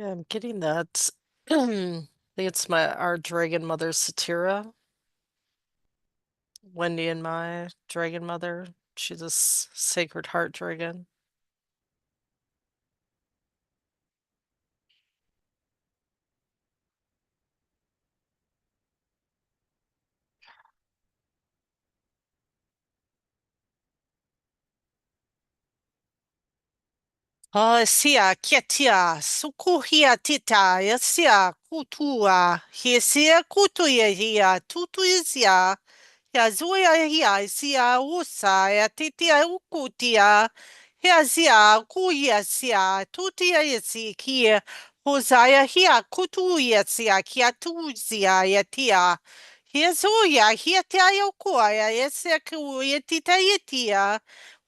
Yeah, I'm getting that. I think it's our dragon mother, Satira. Wendy and my dragon mother. She's a sacred heart dragon. Sia ketia sukuhia tita yasia kutua hiesia kutuia hia tutuisia ya zuia hia sia usa ya titia ukutia hia sia kuia sia tutia yasi kia hosaya hia kutuia sia kia tuzia ya tia hia zuia hia tia yokua ya yasia kuia tita yatia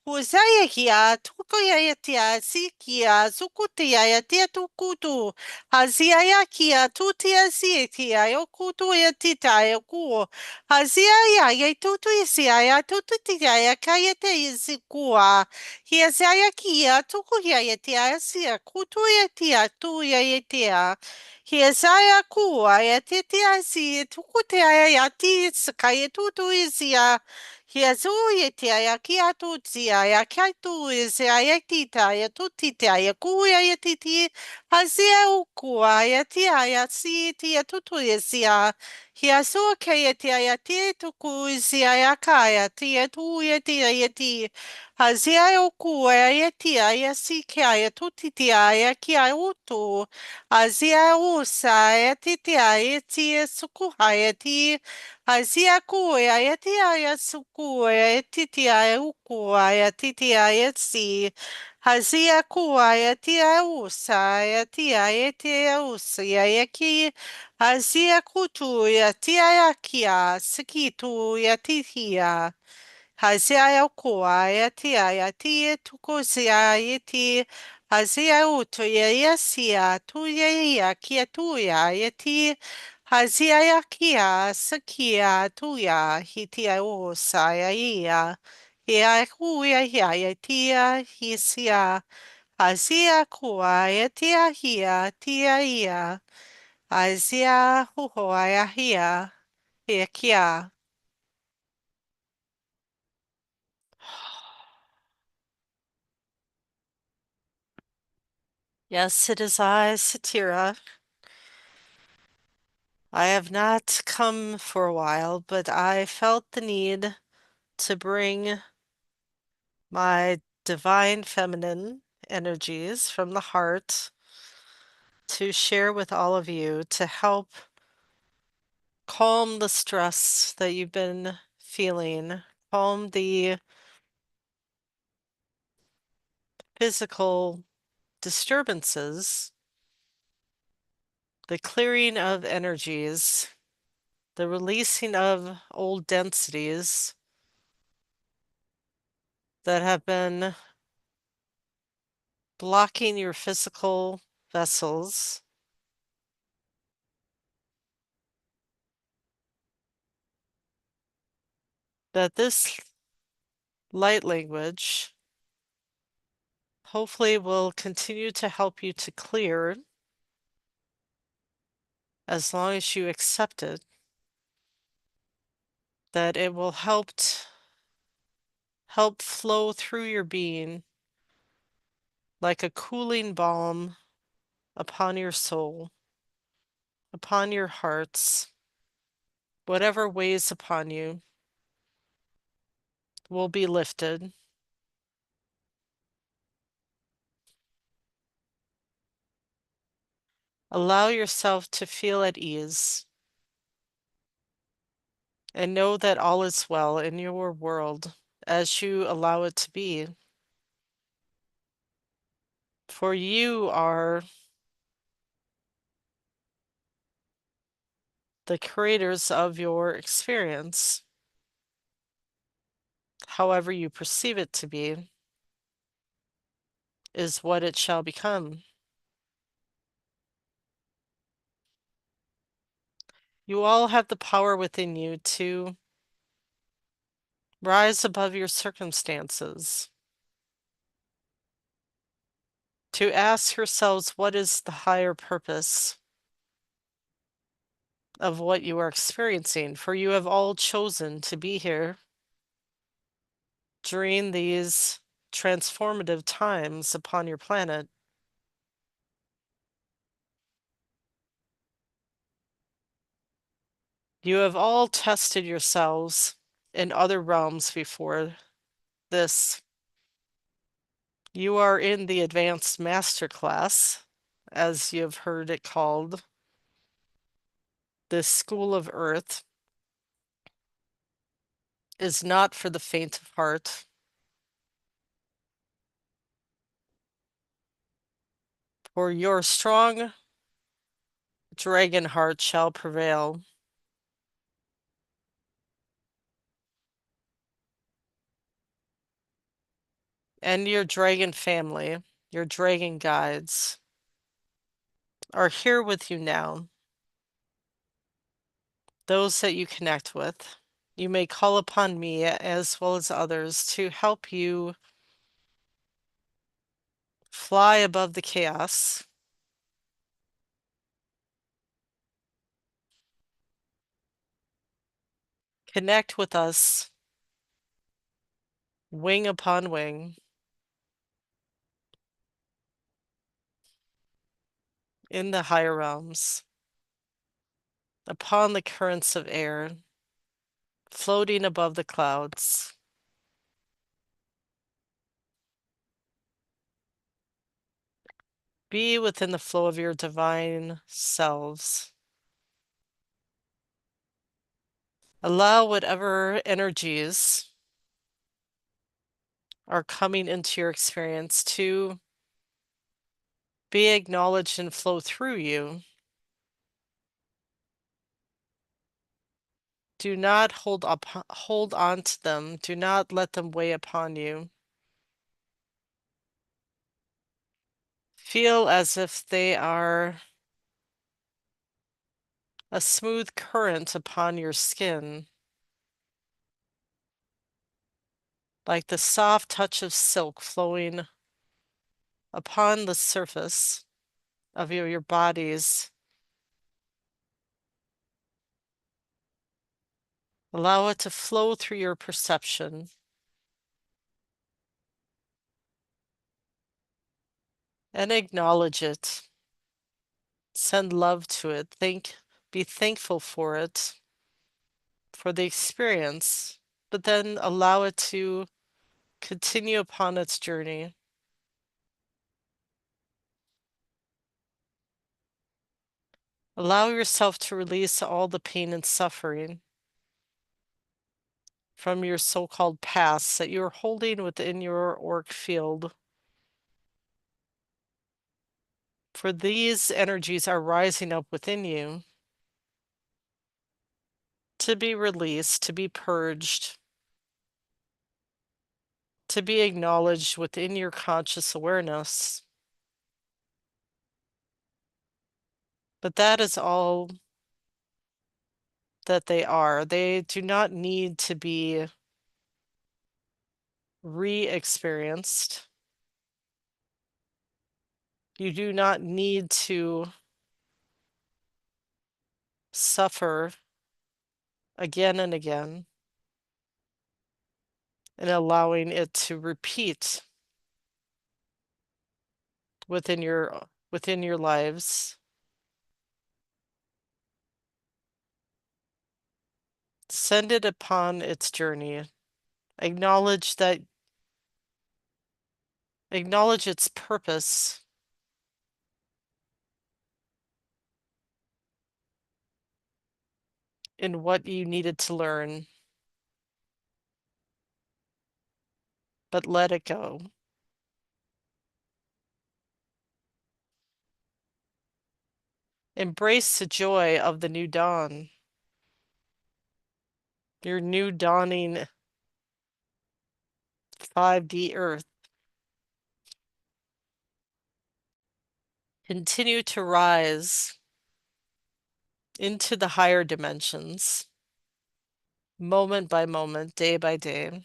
Hosea hia, tukuya ya tia, sikia, sukutia ya tia tukutu, hazia ya kia, tutia sikia, yokutu ya tita ya kuo, hazia ya tutu isia ya tutu tia ya kaya te isikua, hia ya kia, tukuya ya tia, sia, kutu ya tia, tu ya tia, hia ya kua ya titia si, tukutia ya ti, sakaya tutu isia, Hiazuitia ja kiatutsia ja kiatuisia ja tita ja tutita ja kuja ja titi hasia ukua ja tia ja siiti ja tutuisia hiasuketia ja tietukuisia ja kaja tia tuja tia ja ti hasia ukua ja tia ja sikia ja tutitia ja kia utu hasia usa ja titia ja tia sukuha ja ti Hasia kuea ya tia ya sukua ya titia ya ukua ya titia ya si. Hasia kua ya tia usa ya tia ya tia usa ya ki. Hasia kutu ya tia ya kia sikitu ya titia. Hasia ya kua ya tia ya tia tukusia ya ti. Hasia utu ya yasia tu ya kia tu ya ti. Hazia kia sakia tuya hitia osaya ia ia huia ia tia hisia hazia kua tia hia tia ia hazia huhoia hia hia kia. Yes, it is I, Satira. I have not come for a while, but I felt the need to bring my divine feminine energies from the heart to share with all of you to help calm the stress that you've been feeling, calm the physical disturbances, the clearing of energies, the releasing of old densities that have been blocking your physical vessels, that this light language hopefully will continue to help you to clear as long as you accept it, that it will help flow through your being like a cooling balm upon your soul, upon your hearts, whatever weighs upon you will be lifted. Allow yourself to feel at ease and know that all is well in your world as you allow it to be. For you are the creators of your experience, however you perceive it to be, is what it shall become. You all have the power within you to rise above your circumstances, to ask yourselves, what is the higher purpose of what you are experiencing? For you have all chosen to be here during these transformative times upon your planet. You have all tested yourselves in other realms before this. You are in the advanced master class, as you have heard it called, this school of earth is not for the faint of heart. For your strong dragon heart shall prevail, and your dragon family, your dragon guides, are here with you now. Those that you connect with, you may call upon me as well as others to help you fly above the chaos, connect with us wing upon wing in the higher realms, upon the currents of air, floating above the clouds. Be within the flow of your divine selves. Allow whatever energies are coming into your experience to be acknowledged and flow through you. Do not hold on to them. Do not let them weigh upon you. Feel as if they are a smooth current upon your skin, like the soft touch of silk flowing upon the surface of your bodies. Allow it to flow through your perception and acknowledge it. Send love to it. Be thankful for it, for the experience, but then allow it to continue upon its journey. Allow yourself to release all the pain and suffering from your so-called past that you're holding within your auric field. For these energies are rising up within you to be released, to be purged, to be acknowledged within your conscious awareness. But that is all that they are. They do not need to be re-experienced. You do not need to suffer again and again and allowing it to repeat within your lives. Send it upon its journey. Acknowledge its purpose in what you needed to learn, but let it go. Embrace the joy of the new dawn, your new dawning 5D Earth. Continue to rise into the higher dimensions, moment by moment, day by day.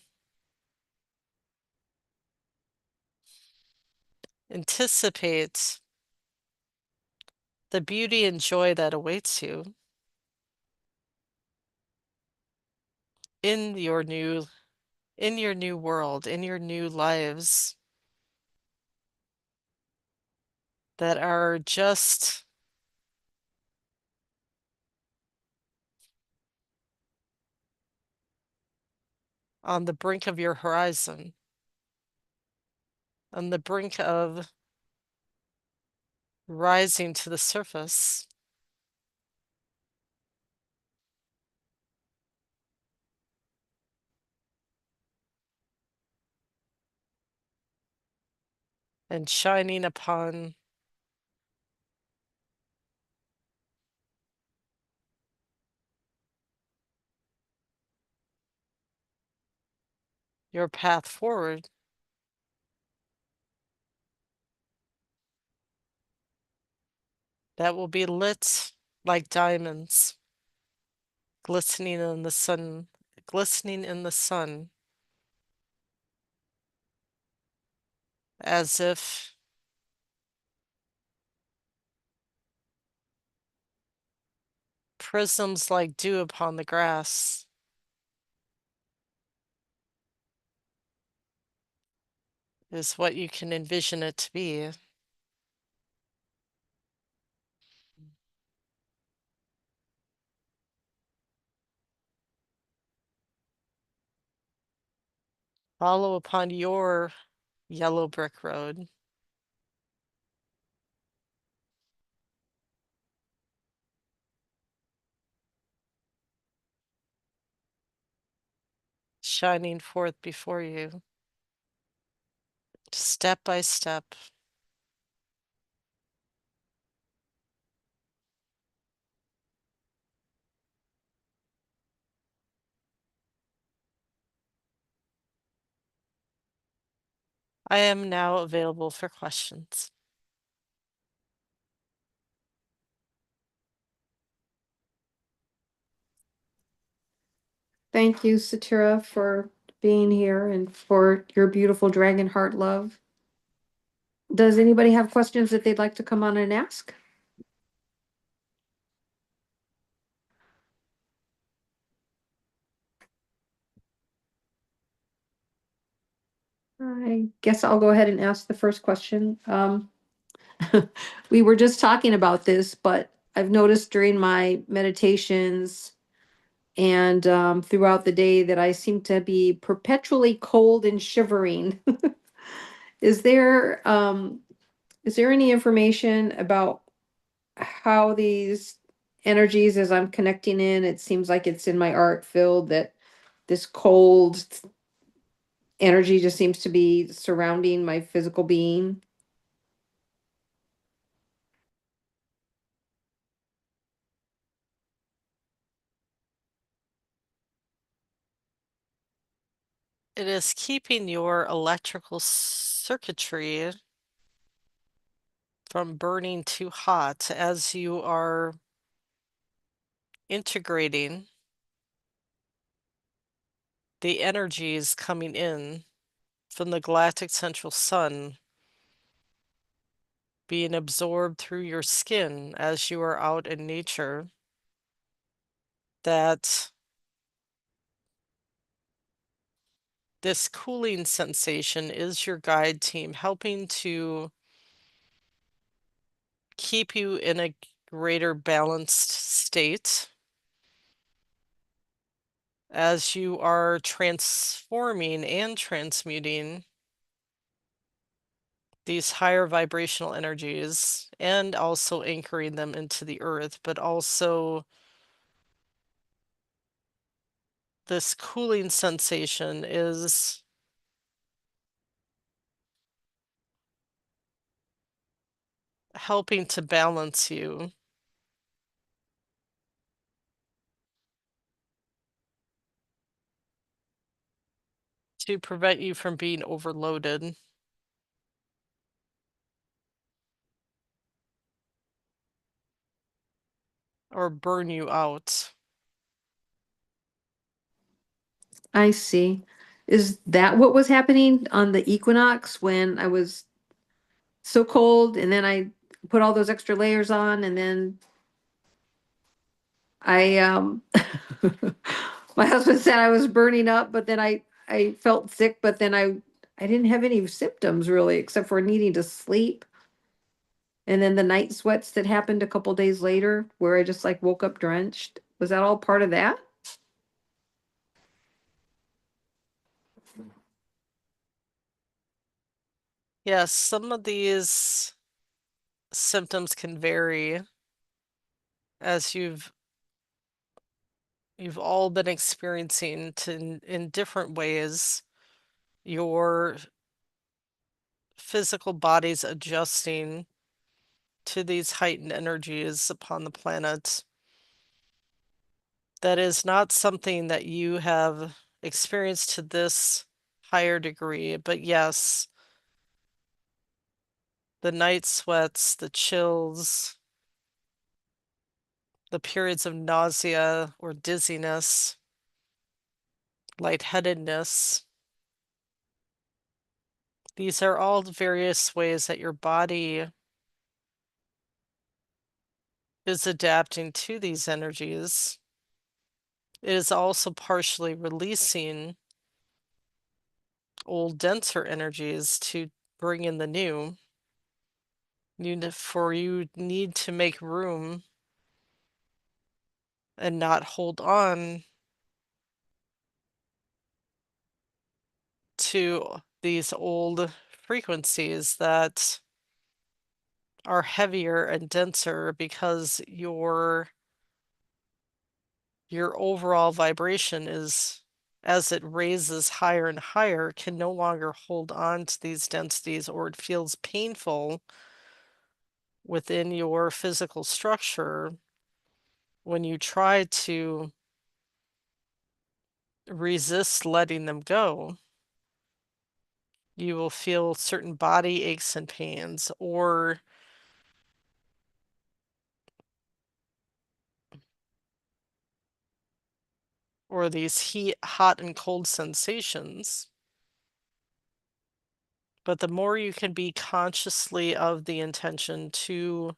Anticipate the beauty and joy that awaits you in your new world, in your new lives that are just on the brink of your horizon, on the brink of rising to the surface. And shining upon your path forward that will be lit like diamonds, glistening in the sun, glistening in the sun, as if prisms like dew upon the grass is what you can envision it to be. Follow upon your yellow brick road, shining forth before you, step by step. I am now available for questions. Thank you, Satira, for being here and for your beautiful dragon heart love. Does anybody have questions that they'd like to come on and ask? I guess I'll go ahead and ask the first question. We were just talking about this, but I've noticed during my meditations and throughout the day that I seem to be perpetually cold and shivering. Is there is there any information about how these energies, as I'm connecting in, it seems like it's in my art field that this cold energy just seems to be surrounding my physical being? It is keeping your electrical circuitry from burning too hot as you are integrating the energies coming in from the galactic central sun being absorbed through your skin as you are out in nature, that this cooling sensation is your guide team helping to keep you in a greater balanced state as you are transforming and transmuting these higher vibrational energies and also anchoring them into the earth, but also this cooling sensation is helping to balance you, to prevent you from being overloaded or burn you out. I see. Is that what was happening on the equinox when I was so cold, and then I put all those extra layers on, and then I my husband said I was burning up, but then I felt sick, but then I didn't have any symptoms really, except for needing to sleep. And then the night sweats that happened a couple days later, where I just like woke up drenched. Was that all part of that? Yes, some of these symptoms can vary as you've all been experiencing in different ways your physical bodies adjusting to these heightened energies upon the planet. That is not something that you have experienced to this higher degree, but yes, the night sweats, the chills, the periods of nausea or dizziness, lightheadedness. These are all various ways that your body is adapting to these energies. It is also partially releasing old, denser energies to bring in the new. You need to make room and not hold on to these old frequencies that are heavier and denser because your overall vibration is, as it raises higher and higher, can no longer hold on to these densities, or it feels painful within your physical structure when you try to resist letting them go. You will feel certain body aches and pains, or these hot and cold sensations. But the more you can be consciously of the intention to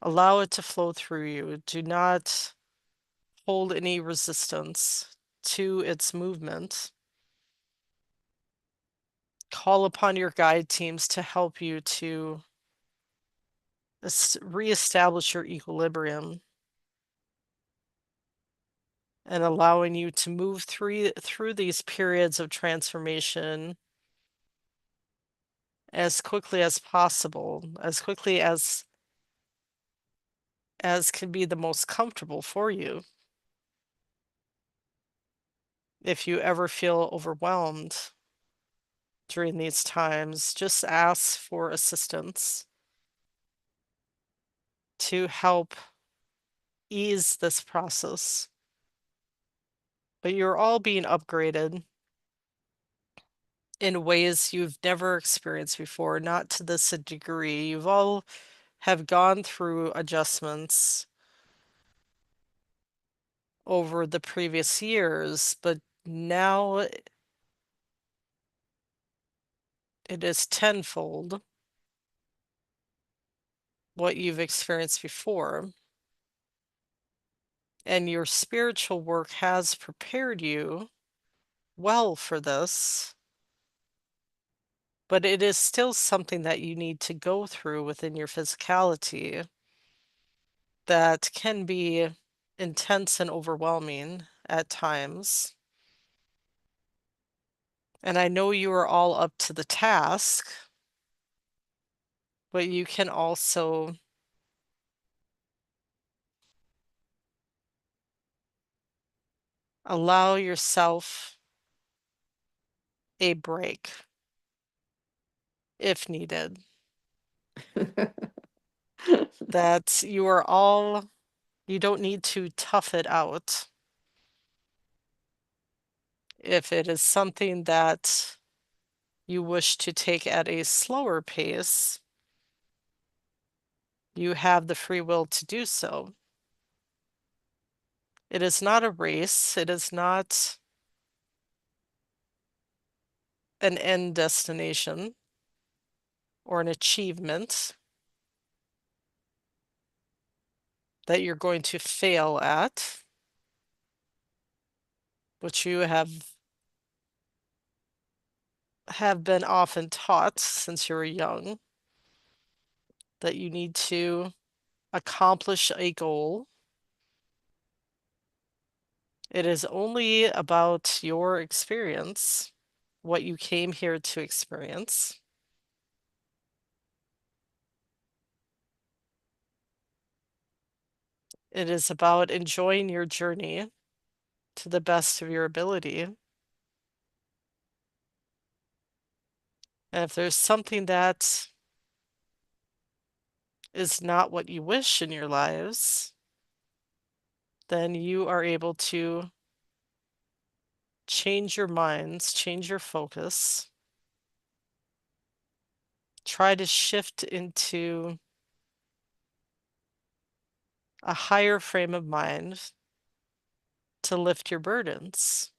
allow it to flow through you, do not hold any resistance to its movement. Call upon your guide teams to help you to reestablish your equilibrium and allowing you to move through these periods of transformation as quickly as possible, as quickly as can be the most comfortable for you. If you ever feel overwhelmed during these times, just ask for assistance to help ease this process. But you're all being upgraded in ways you've never experienced before, not to this degree. You've all have gone through adjustments over the previous years, but now it is tenfold what you've experienced before. And your spiritual work has prepared you well for this, but it is still something that you need to go through within your physicality that can be intense and overwhelming at times. And I know you are all up to the task, but you can also allow yourself a break if needed. That you don't need to tough it out. If it is something that you wish to take at a slower pace, you have the free will to do so. It is not a race. It is not an end destination. or an achievement that you're going to fail at, which you have been often taught since you were young, that you need to accomplish a goal. It is only about your experience, what you came here to experience. It is about enjoying your journey to the best of your ability. And if there's something that is not what you wish in your lives, then you are able to change your minds, change your focus, try to shift into a higher frame of mind to lift your burdens.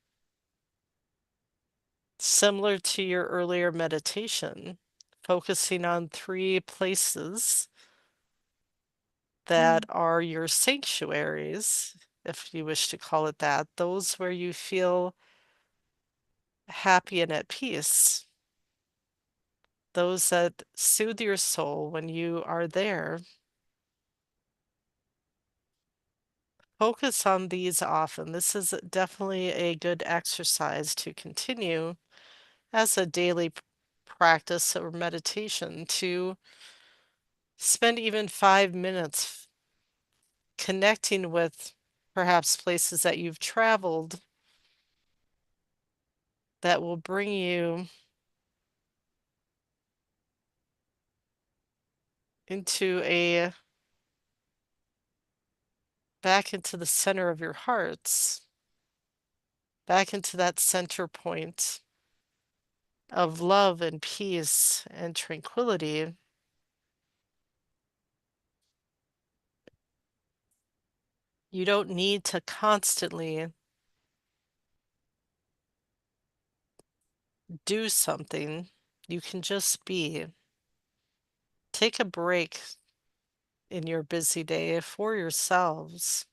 Similar to your earlier meditation, focusing on 3 places that are your sanctuaries, if you wish to call it that, those where you feel happy and at peace, those that soothe your soul when you are there. Focus on these often. This is definitely a good exercise to continue as a daily practice or meditation, to spend even 5 minutes connecting with perhaps places that you've traveled that will bring you back into the center of your hearts, back into that center point of love and peace and tranquility. You don't need to constantly do something. You can just be. Take a break in your busy day for yourselves.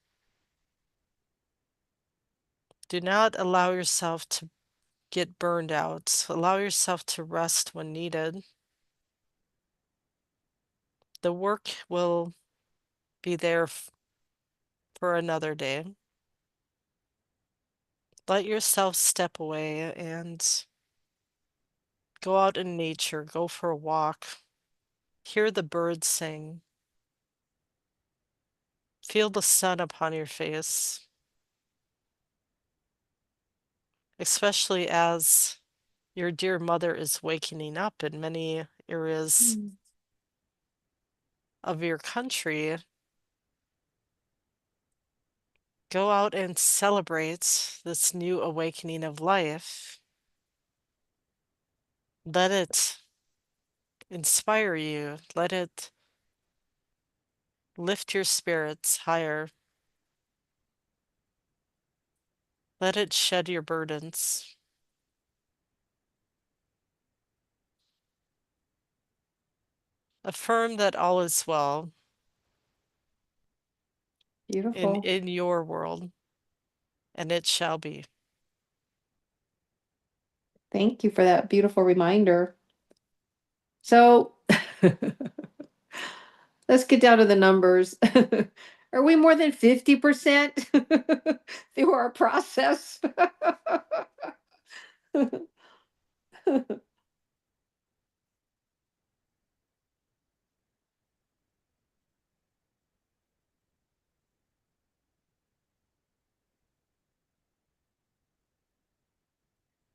Do not allow yourself to get burned out. Allow yourself to rest when needed. The work will be there for another day. Let yourself step away and go out in nature, go for a walk, hear the birds sing, feel the sun upon your face, especially as your dear mother is wakening up in many areas of your country. Go out and celebrate this new awakening of life. Let it inspire you. Let it lift your spirits higher. Let it shed your burdens. Affirm that all is well Beautiful. in your world, and it shall be. Thank you for that beautiful reminder. So let's get down to the numbers. Are we more than 50% through our process?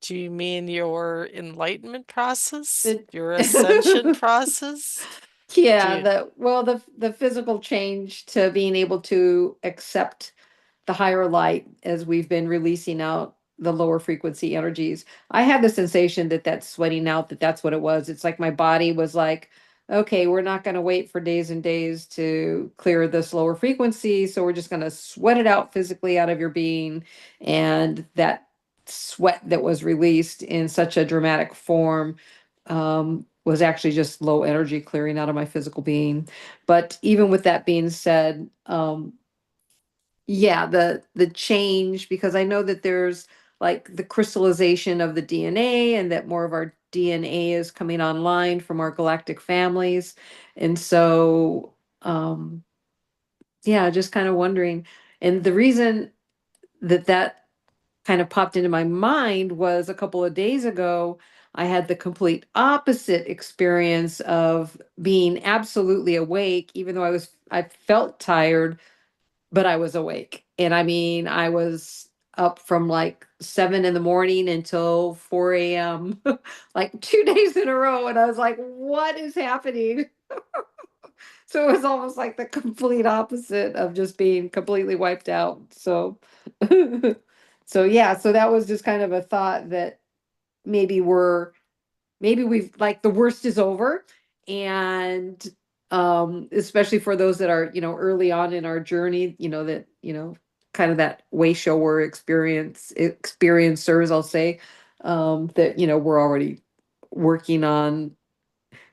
Do you mean your enlightenment process? The- Your ascension process? Do yeah, you? the physical change to being able to accept the higher light as we've been releasing out the lower frequency energies. I had the sensation that that's sweating out, that's what it was. It's like my body was like, okay, we're not going to wait for days and days to clear this lower frequency. So we're just going to sweat it out physically out of your being. And that sweat that was released in such a dramatic form was actually just low energy clearing out of my physical being. But even with that being said, yeah, the change, because I know that there's like the crystallization of the DNA, and that more of our DNA is coming online from our galactic families. And so yeah, just kind of wondering. And the reason that that kind of popped into my mind was a couple of days ago, I had the complete opposite experience of being absolutely awake, even though I felt tired, but I was awake. And I mean, I was up from like 7 in the morning until 4 a.m., like 2 days in a row. And I was like, what is happening? So it was almost like the complete opposite of just being completely wiped out. So, so yeah, so that was just kind of a thought that maybe maybe we've like the worst is over. And especially for those that are, early on in our journey, that, kind of that way shower experiencers, I'll say, that, we're already working on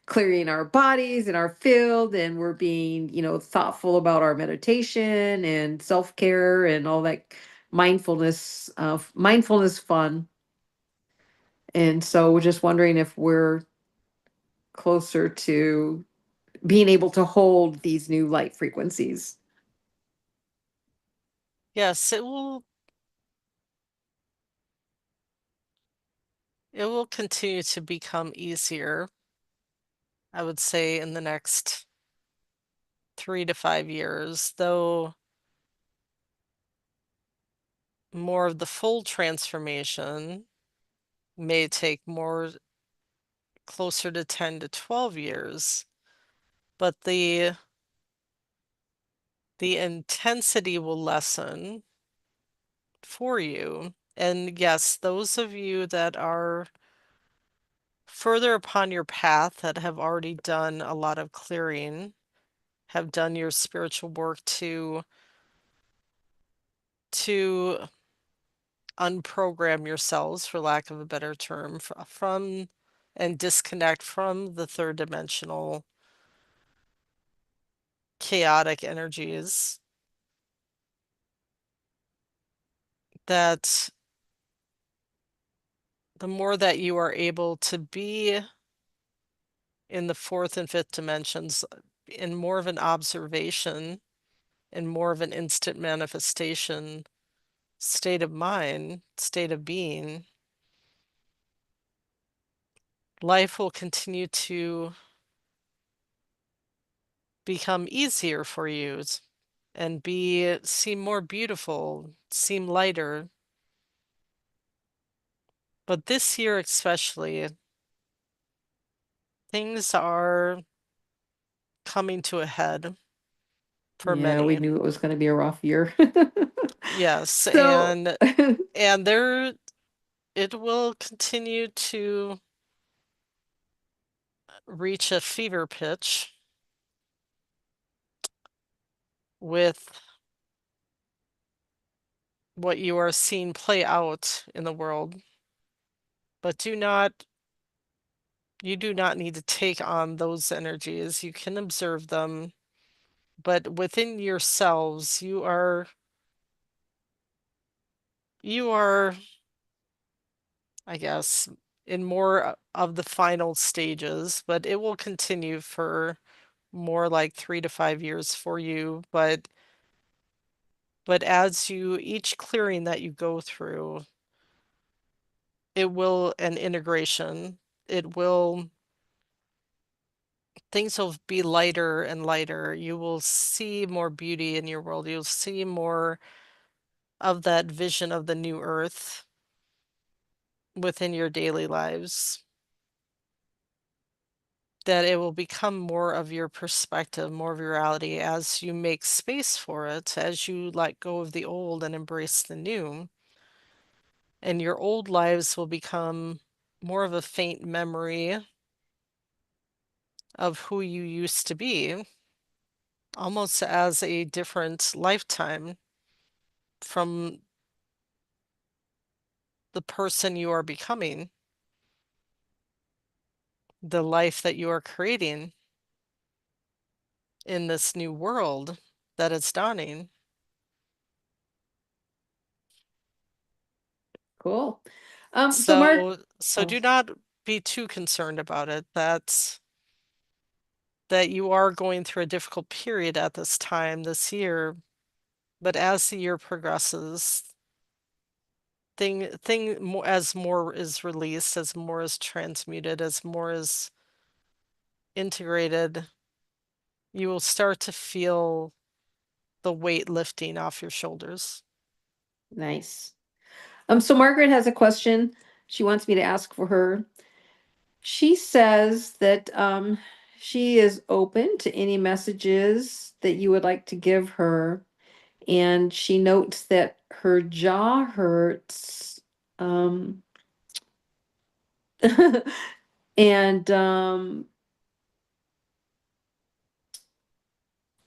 clearing our bodies and our field, and we're being, thoughtful about our meditation and self-care and all that mindfulness fun. And so we're just wondering if we're closer to being able to hold these new light frequencies. Yes, it will continue to become easier, I would say, in the next 3 to 5 years, though more of the full transformation may take more closer to 10 to 12 years, but the intensity will lessen for you. And yes, those of you that are further upon your path that have already done a lot of clearing, have done your spiritual work to unprogram yourselves, for lack of a better term, from and disconnect from the third dimensional chaotic energies, that the more that you are able to be in the fourth and fifth dimensions in more of an observation, in more of an instant manifestation state of mind, state of being, life will continue to become easier for you and seem more beautiful, seem lighter. But this year especially, things are coming to a head for Yeah, we many. knew it was going to be a rough year. Yes, So, and there it will continue to reach a fever pitch with what you are seeing play out in the world. But you do not need to take on those energies. You can observe them, but within yourselves, you are, I guess, in more of the final stages, but it will continue for more like 3 to 5 years for you. But as each clearing that you go through, it will, an integration, it will, things will be lighter and lighter. You will see more beauty in your world. You'll see more of that vision of the new earth within your daily lives. That it will become more of your perspective, more of your reality as you make space for it, as you let go of the old and embrace the new. And your old lives will become more of a faint memory of who you used to be, almost as a different lifetime from the person you are becoming. the life that you are creating in this new world that is dawning. Cool. So Mark, So oh, do not be too concerned about it. That you are going through a difficult period at this time this year, but as the year progresses, as more is released, as more is transmuted, as more is integrated, you will start to feel the weight lifting off your shoulders. nice. So Margaret has a question. She wants me to ask for her. She says that she is open to any messages that you would like to give her. And she notes that her jaw hurts. And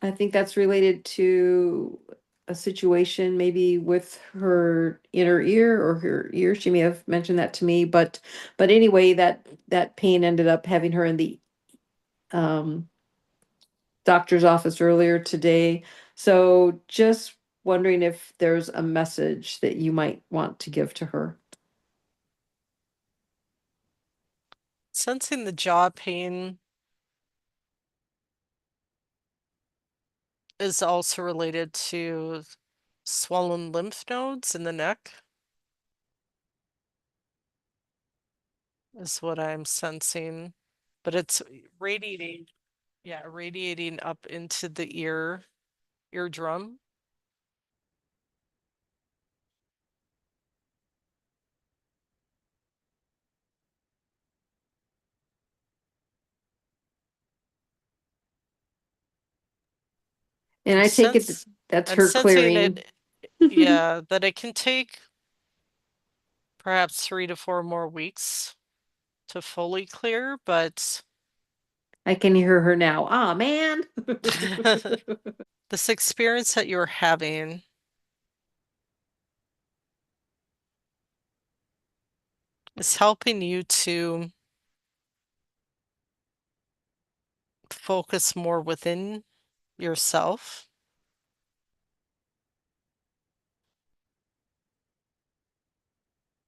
I think that's related to a situation maybe with her inner ear or her ear. She may have mentioned that to me, but anyway, that pain ended up having her in the um doctor's office earlier today. So just wondering if there's a message that you might want to give to her. Sensing the jaw pain is also related to swollen lymph nodes in the neck, is what I'm sensing. But it's radiating, yeah, radiating up into the eardrum. And I'm I take it sense that's I'm her sensing clearing. it, yeah, that it can take perhaps 3 to 4 more weeks to fully clear, but I can hear her now. Ah, man. this experience that you're having is helping you to focus more within yourself,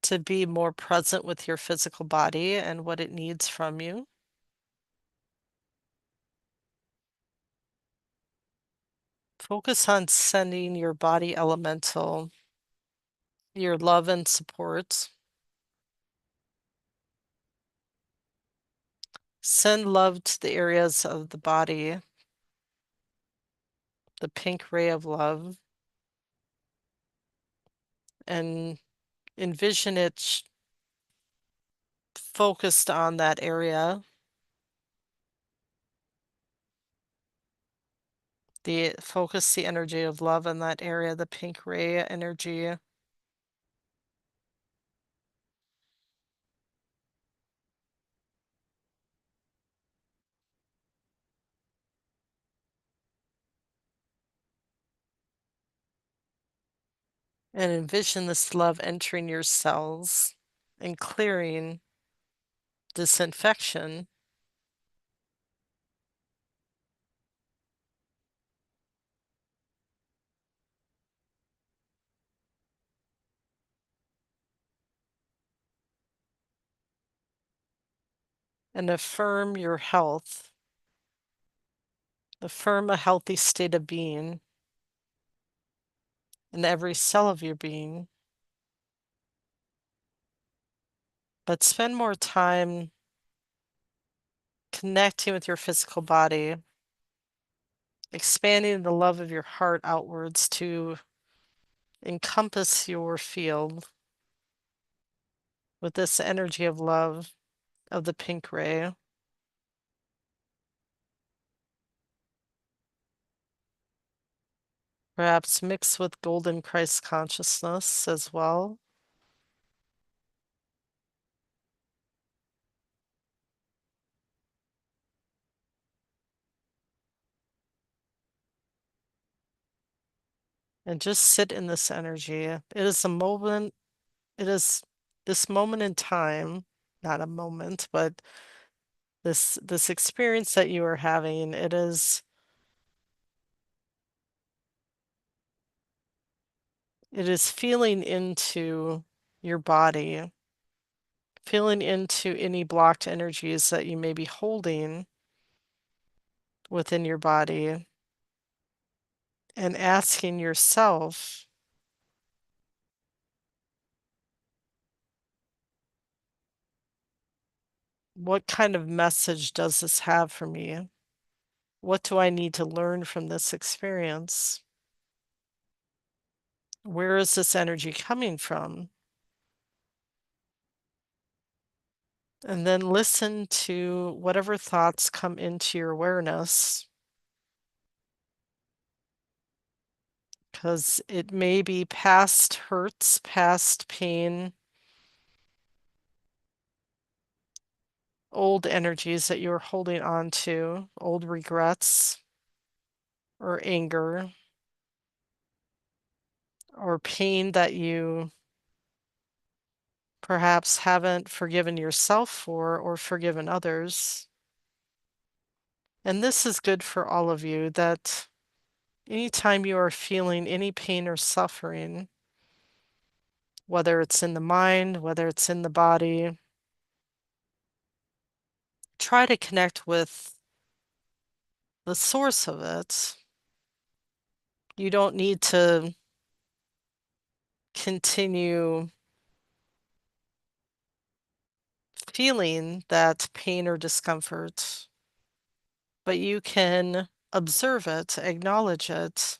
to be more present with your physical body and what it needs from you. Focus on sending your body elemental your love and support. Send love to the areas of the body, the pink ray of love, and envision it focused on that area. Focus the energy of love in that area, the pink ray energy. And envision this love entering your cells and clearing this infection. And affirm your health. Affirm a healthy state of being in every cell of your being. But spend more time connecting with your physical body, expanding the love of your heart outwards to encompass your field with this energy of love of the pink ray. Perhaps mix with golden Christ consciousness as well. And just sit in this energy. It is a moment, it is this moment in time, not a moment, but this experience that you are having. It is feeling into your body, feeling into any blocked energies that you may be holding within your body, and asking yourself, what kind of message does this have for me? What do I need to learn from this experience? Where is this energy coming from? And then listen to whatever thoughts come into your awareness, because it may be past hurts, past pain, old energies that you're holding on to, old regrets or anger or pain that you perhaps haven't forgiven yourself for or forgiven others. And this is good for all of you, that anytime you are feeling any pain or suffering, whether it's in the mind, whether it's in the body, try to connect with the source of it. You don't need to continue feeling that pain or discomfort, but you can observe it, acknowledge it,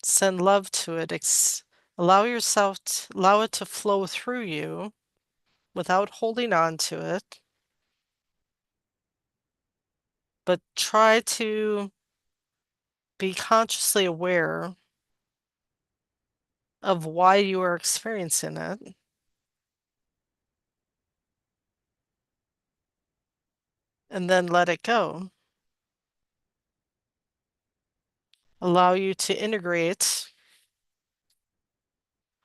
send love to it, allow it to flow through you without holding on to it, but try to be consciously aware of why you are experiencing it, and then let it go. Allow you to integrate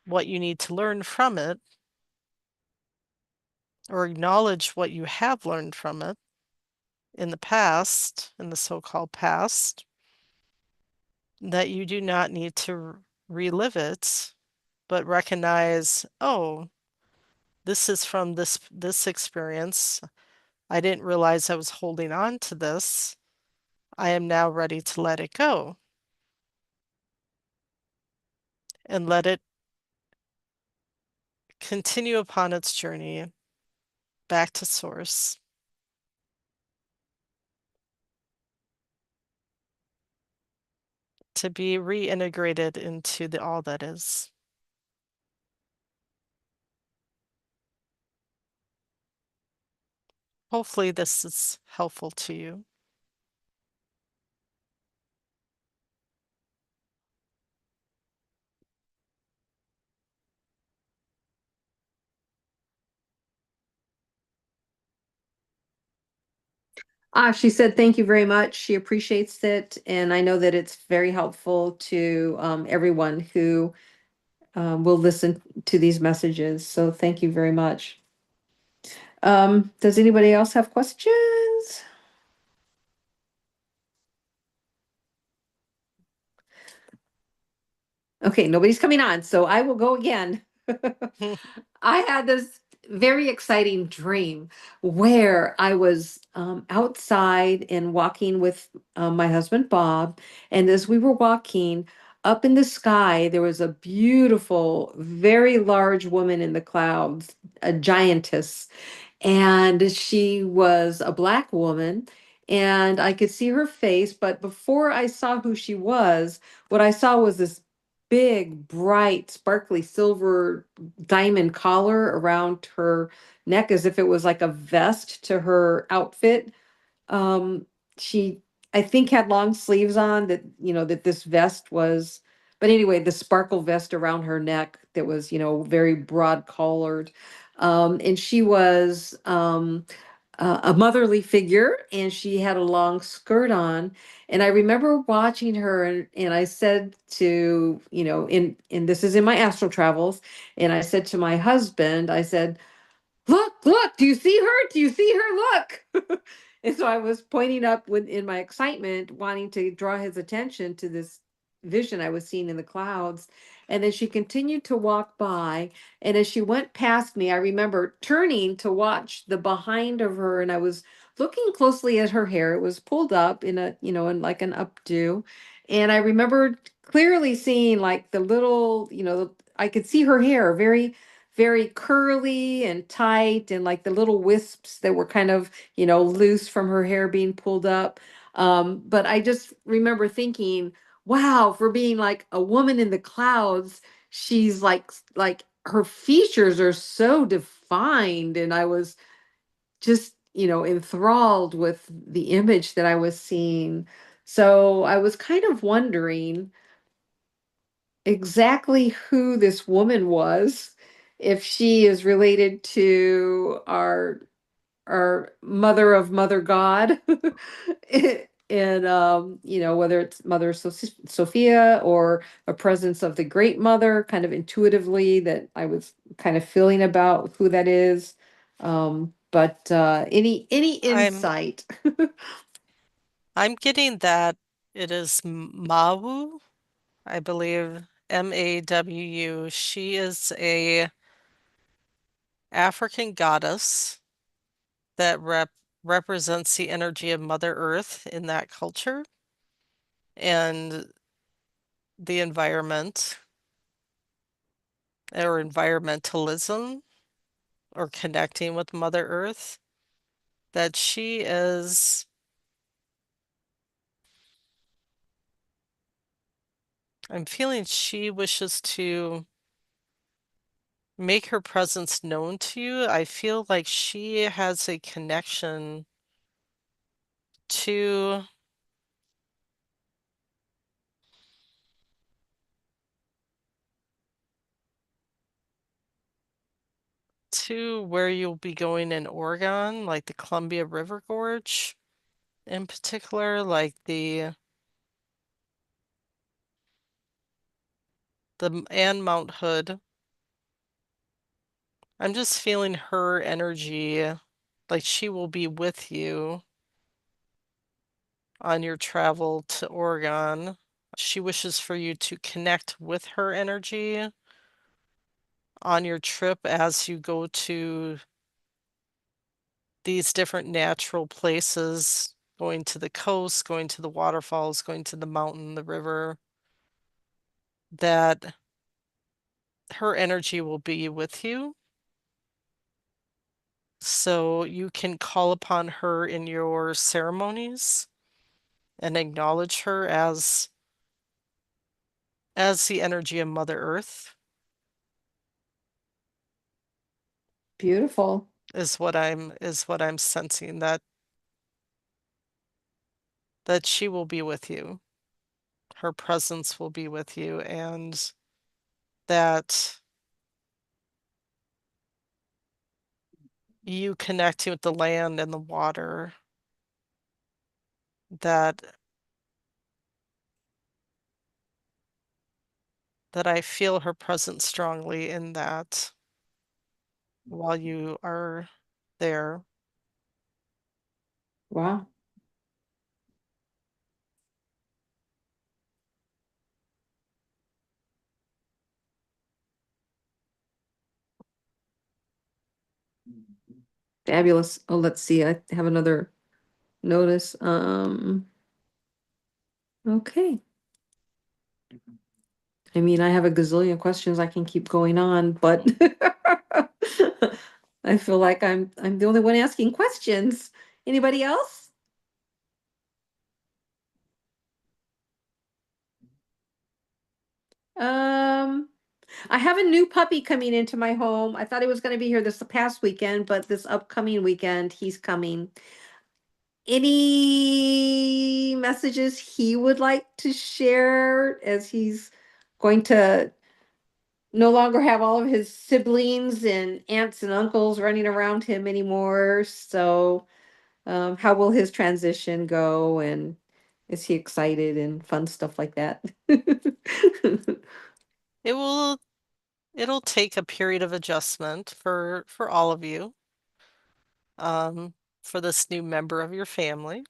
what you need to learn from it, or acknowledge what you have learned from it in the past, in the so-called past, that you do not need to relive it, but recognize, oh, this is from this experience. I didn't realize I was holding on to this. I am now ready to let it go and let it continue upon its journey back to source, to be reintegrated into the all that is. Hopefully this is helpful to you. She said thank you very much. She appreciates it, and I know that it's very helpful to everyone who will listen to these messages. So thank you very much. Does anybody else have questions? Okay, nobody's coming on, so I will go again. I had this very exciting dream where I was outside and walking with my husband Bob, and as we were walking up in the sky, there was a beautiful, very large woman in the clouds, a giantess, and she was a black woman, and I could see her face, but before I saw who she was, what I saw was this big, bright, sparkly silver diamond collar around her neck, as if it was like a vest to her outfit. um she, I think, had long sleeves on, that that this vest was, but anyway, the sparkle vest around her neck that was very broad collared. And she was a motherly figure, and she had a long skirt on. And I remember watching her, and I said to, in this is in my astral travels, and I said to my husband, I said, look, do you see her? Do you see her? Look. And so I was pointing up with in my excitement, wanting to draw his attention to this vision I was seeing in the clouds. And then she continued to walk by. And as she went past me, I remember turning to watch the behind of her, and I was looking closely at her hair. It was pulled up in a, in like an updo. And I remember clearly seeing like the little, I could see her hair very, very curly and tight, and like the little wisps that were kind of, loose from her hair being pulled up. But I just remember thinking, wow, for being like a woman in the clouds, she's like her features are so defined. And I was just, enthralled with the image that I was seeing. So I was kind of wondering exactly who this woman was, if she is related to our mother of Mother God. And whether it's Mother Sophia or a presence of the Great Mother, kind of intuitively that I was kind of feeling about who that is. But any I'm insight? I'm getting that it is Mawu, I believe, Mawu. She is a African goddess that represents the energy of Mother Earth in that culture and the environment or environmentalism or connecting with Mother Earth. That she is, I'm feeling she wishes to make her presence known to you. I feel like she has a connection to where you'll be going in Oregon, like the Columbia River Gorge in particular, like the and Mount Hood. I'm just feeling her energy, like she will be with you on your travel to Oregon. She wishes for you to connect with her energy on your trip as you go to these different natural places, going to the coast, going to the waterfalls, going to the mountain, the river, that her energy will be with you. So you can call upon her in your ceremonies and acknowledge her as the energy of Mother Earth Beautiful. is what I'm sensing, that she will be with you. Her presence will be with you, and that you connecting with the land and the water, that I feel her presence strongly in that while you are there. Wow. Fabulous. Oh, let's see. I have another notice. Okay. I mean, I have a gazillion questions. I can keep going on, but I feel like I'm the only one asking questions. Anybody else? Um, I have a new puppy coming into my home. I thought he was going to be here this past weekend, but this upcoming weekend he's coming. Any messages he would like to share as he's going to no longer have all of his siblings and aunts and uncles running around him anymore? So, how will his transition go? And is he excited and fun stuff like that? It will it'll take a period of adjustment for all of you, for this new member of your family.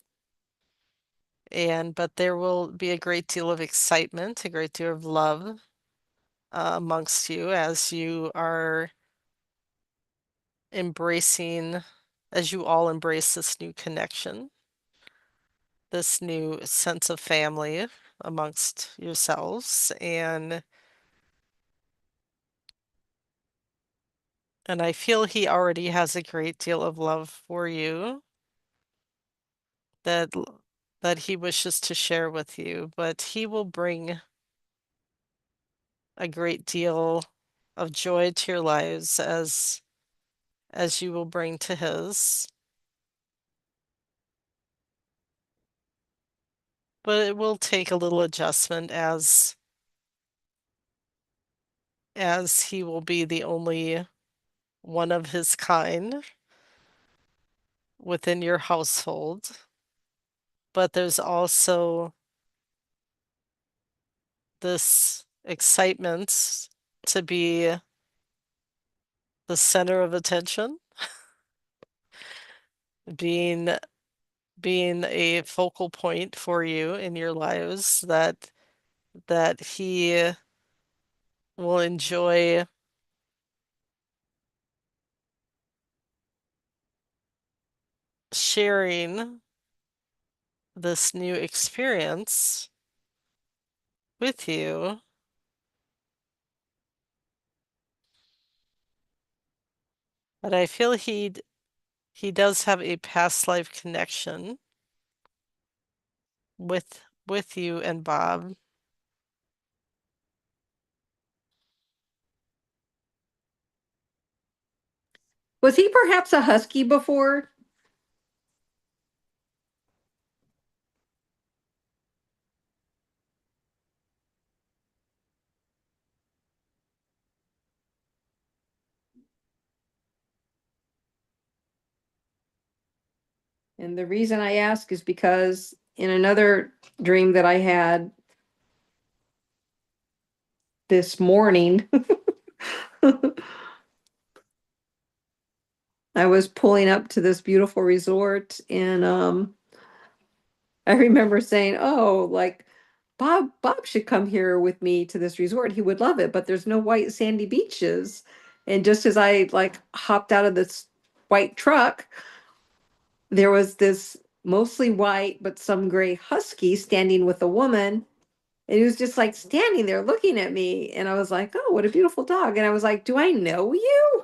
But there will be a great deal of excitement, a great deal of love amongst you as you are embracing, as you all embrace this new connection, this new sense of family amongst yourselves. And I feel he already has a great deal of love for you that that he wishes to share with you, but he will bring a great deal of joy to your lives as you will bring to his. But it will take a little adjustment as he will be the only one of his kind within your household. But there's also this excitement to be the center of attention, being being a focal point for you in your lives, that he will enjoy sharing this new experience with you. But I feel he does have a past life connection with you and Bob. Was he perhaps a husky before? And the reason I ask is because in another dream that I had this morning, I was pulling up to this beautiful resort, and I remember saying, "Oh, like Bob should come here with me to this resort. He would love it, but there's no white sandy beaches." And just as I like hopped out of this white truck, there was this mostly white but some gray husky standing with a woman. And he was just like standing there looking at me. And I was like, "Oh, what a beautiful dog." And I was like, "Do I know you?"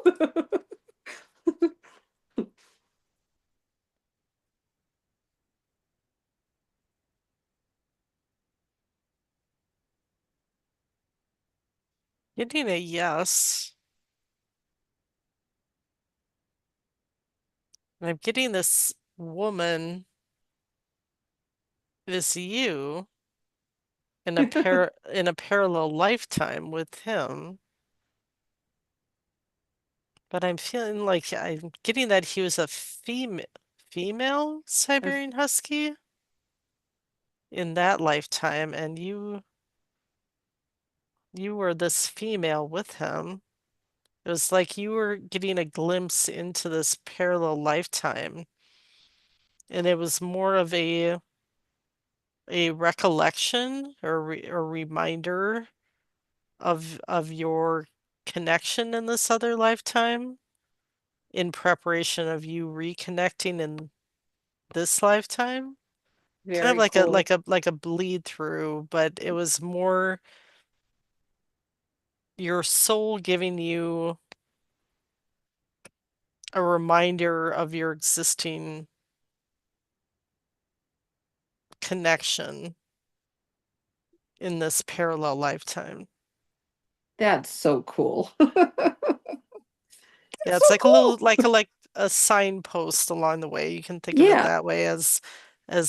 Getting a yes. And I'm getting this woman is you in a parallel lifetime with him. But I'm feeling like I'm getting that he was a female As- Siberian Husky in that lifetime, and you were this female with him. It was like you were getting a glimpse into this parallel lifetime, and it was more of a recollection or reminder of your connection in this other lifetime in preparation of you reconnecting in this lifetime. Kind of Very cool. like a bleed through, but it was more your soul giving you a reminder of your existing connection in this parallel lifetime. That's so cool. Yeah, That's so it's like a little cool. like a signpost along the way. You can think of it Yeah, that way as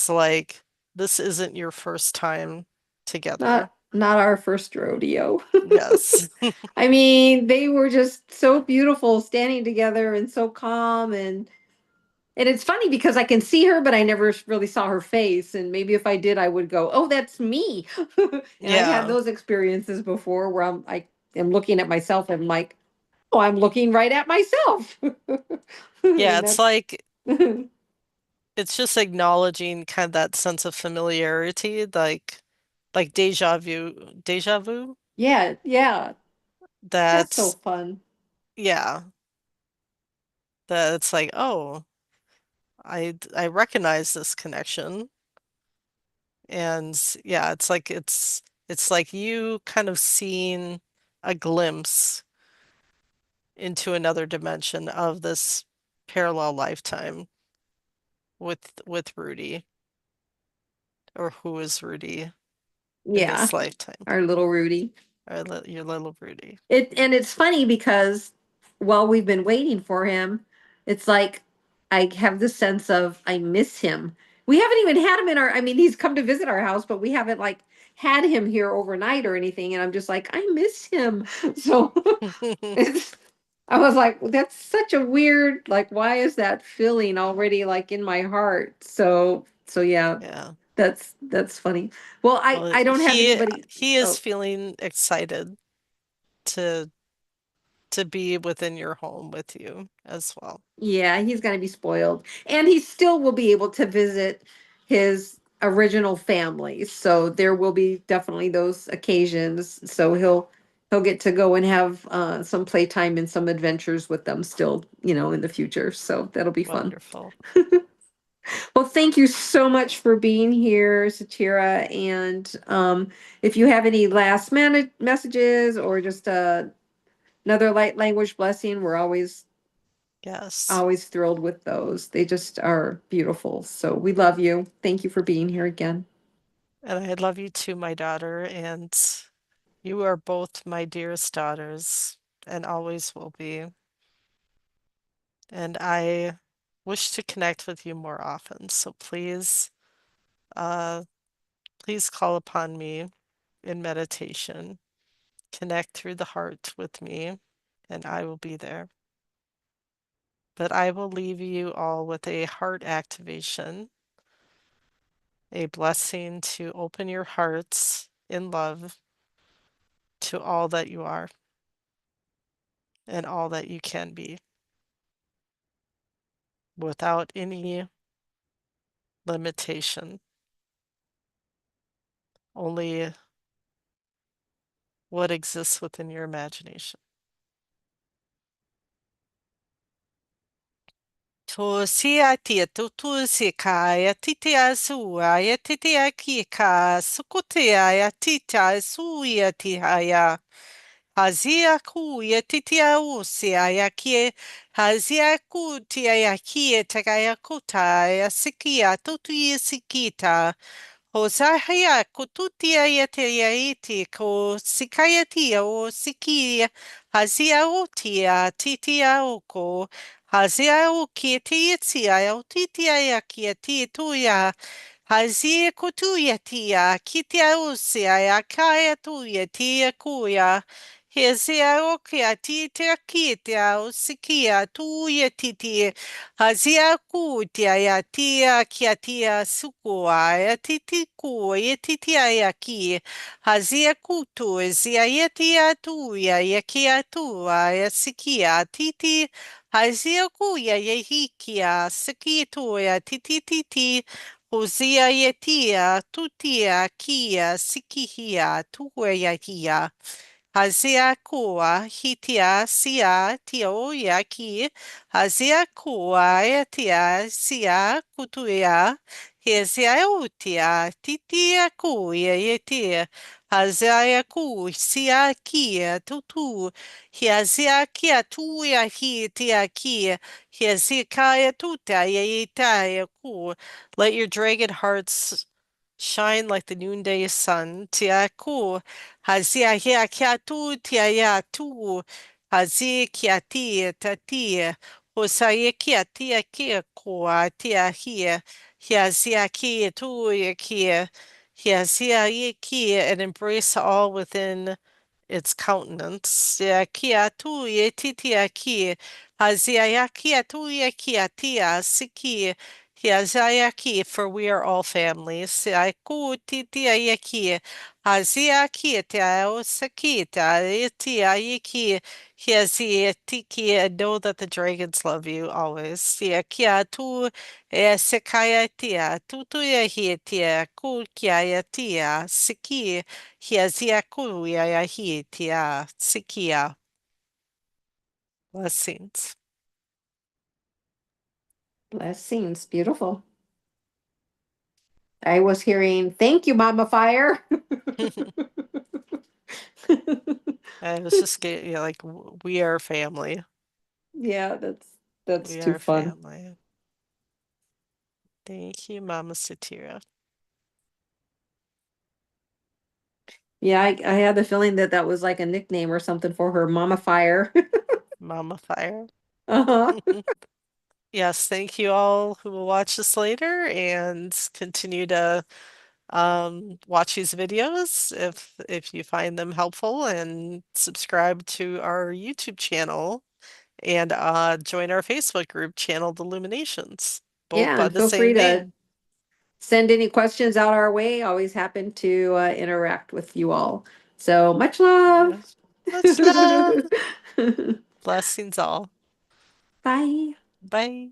like this isn't your first time together. not our first rodeo. Yes. I mean, they were just so beautiful standing together and so calm, and it's funny because I can see her, but I never really saw her face. And maybe if I did, I would go, "Oh, that's me." And I've had Yeah. those experiences before where I am looking at myself and I'm like, oh, I'm looking right at myself. Yeah, And it's that's like it's just acknowledging kind of that sense of familiarity, like deja vu. yeah, yeah. That's so That's fun. yeah, that it's like, oh, I recognize this connection. And yeah, it's like you kind of seeing a glimpse into another dimension of this parallel lifetime with Rudy, or who is Rudy in Yeah, this lifetime, our little Rudy. or your little Rudy. It's funny because while we've been waiting for him, it's like I have this sense of I miss him. We haven't even had him in our, I mean, he's come to visit our house, but we haven't like had him here overnight or anything. And I'm just like, I miss him. So it's, I was like, "Well, that's such a weird, like, why is that feeling already like in my heart?" So yeah, Yeah. that's funny. Well, Well, I don't have anybody. he is Oh, feeling excited to to be within your home with you as well. yeah, he's gonna be spoiled. And he still will be able to visit his original family. So there will be definitely those occasions. So he'll get to go and have some playtime and some adventures with them still, in the future. So that'll be fun. Wonderful. Well, thank you so much for being here, Satira. And if you have any last minute messages or just another light language blessing, we're Yes. always thrilled with those. They just are beautiful. So we love you. Thank you for being here again. And I love you too, my daughter, and you are both my dearest daughters and always will be. And I wish to connect with you more often. So uh, please call upon me in meditation. Connect through the heart with me, and I will be there. But I will leave you all with a heart activation, a blessing to open your hearts in love to all that you are and all that you can be without any limitation, only what exists within your imagination. To sia tia tu tu si kaya titia sua titia kika sukutia ya tita suia tihaya. Hazia ku ya titia usia ya kie hazia ku tia ya kie takaya kuta ya sikia tutu ya sikita. Hosahaya kututia yetea iti ko sikayatia o sikia hazia otia titia oko hazia o kietia o titia ya kietia hazia kutuya tia kitia usia ya kaya tuya tia kuya Hezia o kia titia kitia o sikia tuya titia Hazia kutia ya tia kia tia sukua ya titi ku ya titia ya ki. Hazia kutu zia ya tia tu ya kia tua ya sikia titi. Hazia kuya ya hikia sikitu ya titi titi. Hozia ya tia tutia kia sikihia tuwe ya hia. Hazia kua hitia sia tio ya ki. Hazia kua etia sia kutuia. Hezia utia titia kuia etia. Hazia ku sia kia tutu. Hazia kia tuia hitia kia. Hazia kaya tuta ya ku. Let your dragon hearts shine like the noonday sun. Tia ku. Hazia hea kia tu tia ya tu. Hazia kia tia tatia. Hosea kia tia kia koa tia hia. Hazia kia tu ya kia. Hazia ye kia and embrace all within its countenance. Ya kia tu ye titia kia. Hazia ya kia tu ya kia tia siki. Yes, ai aqui, for we are all family. Se ai ku titi ai aqui. Hazi aqui, te ao saki, te ai ti ai aqui. Hiazi tiki, and know that the dragons love you always. Se aqui a tu e se kai tia, tu tu e hi tia, ku ki ai tia, siki, hiazi a ku e ai hi tia, sikia. Blessings. Blessings. Beautiful. I was hearing, thank you, Mama Fire. I was just getting, like, we are family. Yeah, that's We too are fun. family. Thank you, Mama Satira. Yeah, I had the feeling that that was like a nickname or something for her, Mama Fire. Mama Fire. Uh-huh. Yes, thank you all who will watch this later and continue to watch these videos if you find them helpful and subscribe to our YouTube channel and join our Facebook group channeled Illuminations, both Yeah, by and the feel free same to name. send any questions out our way. Always happen to interact with you all. So much love. Yeah. Much love. Blessings all. Bye. Bye.